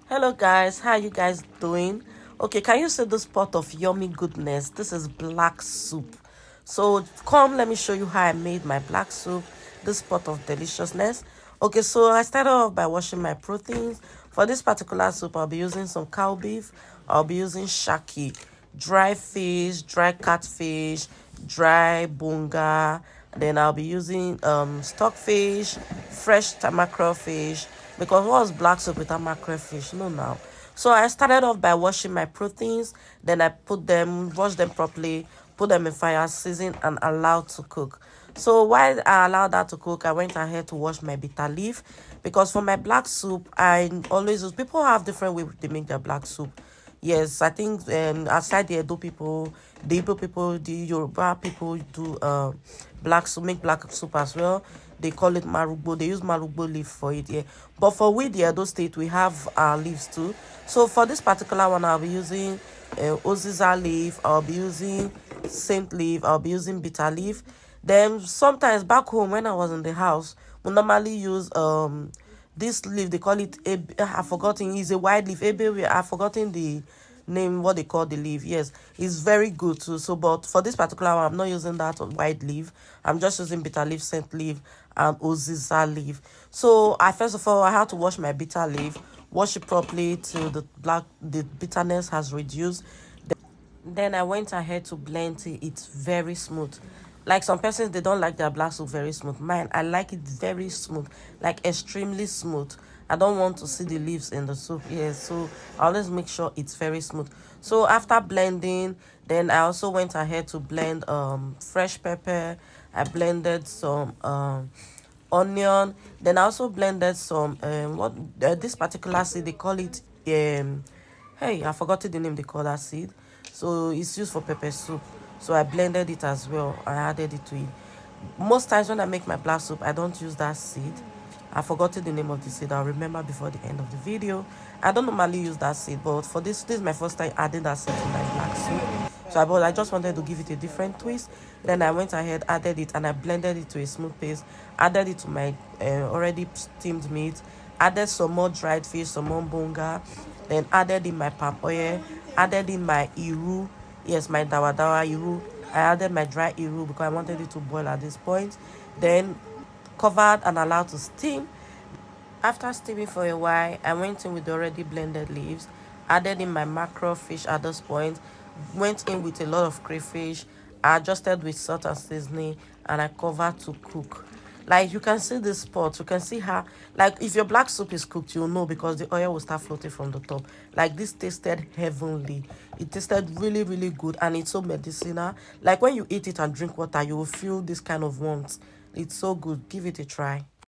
Hello guys, how you guys doing? Okay, can you see this pot of yummy goodness? This is black soup. So come, let me show you how I made my black soup, this pot of deliciousness. Okay, so I started off by washing my proteins. For this particular soup, I'll be using some cow beef. I'll be using shaki, dry fish, dry catfish, dry bunga. Then I'll be using stockfish, fresh mackerel fish, because what's black soup without mackerel fish? No, now. So I started off by washing my proteins. Then I wash them properly, put them in fire, season, and allow to cook. So while I allowed that to cook, I went ahead to wash my bitter leaf, because for my black soup, I always use, people have different way they make their black soup. Yes, I think aside the Edo people, the Igbo people, the Yoruba people do black soup, make black soup as well. They call it marugbo. They use marugbo leaf for it, yeah. But for we, the Edo state, we have our leaves too. So for this particular one, I'll be using Oziza leaf. I'll be using saint leaf. I'll be using bitter leaf. Then sometimes back home when I was in the house, we normally use this leaf. They call it I've forgotten. It's a white leaf. I've forgotten the name, what they call the leaf. Yes, it's very good too. So but for this particular one, I'm not using that white leaf. I'm just using bitter leaf, scent leaf, and oziza leaf. So I first of all, I had to wash my bitter leaf, wash it properly till the bitterness has reduced. Then I went ahead to blend till it's very smooth. Like some persons, they don't like their black soup very smooth. Mine, I like it very smooth, like extremely smooth. I don't want to see the leaves in the soup. Yes, so I always make sure it's very smooth. So after blending, then I also went ahead to blend fresh pepper. I blended some onion. Then I also blended some what this particular seed, they call it hey, I forgot the name they call that seed. So it's used for pepper soup. So I blended it as well. I added it to it. Most times when I make my black soup, I don't use that seed. I forgot the name of the seed. I'll remember before the end of the video. I don't normally use that seed, but for this is my first time adding that seed to my black soup. So I just wanted to give it a different twist. Then I went ahead, added it, and I blended it to a smooth paste. Added it to my already steamed meat. Added some more dried fish, some more bunga. Then added in my palm oil. Added in my iru. Yes, my dawa iru. I added my dry iru because I wanted it to boil at this point. Then covered and allowed to steam. After steaming for a while, I went in with the already blended leaves, added in my mackerel fish at this point, went in with a lot of crayfish, I adjusted with salt and seasoning, and I covered to cook. Like you can see this pot, you can see how, like if your black soup is cooked, you'll know because the oil will start floating from the top. Like this tasted heavenly. It tasted really, really good, and it's so medicinal. Like when you eat it and drink water, you will feel this kind of warmth. It's so good. Give it a try.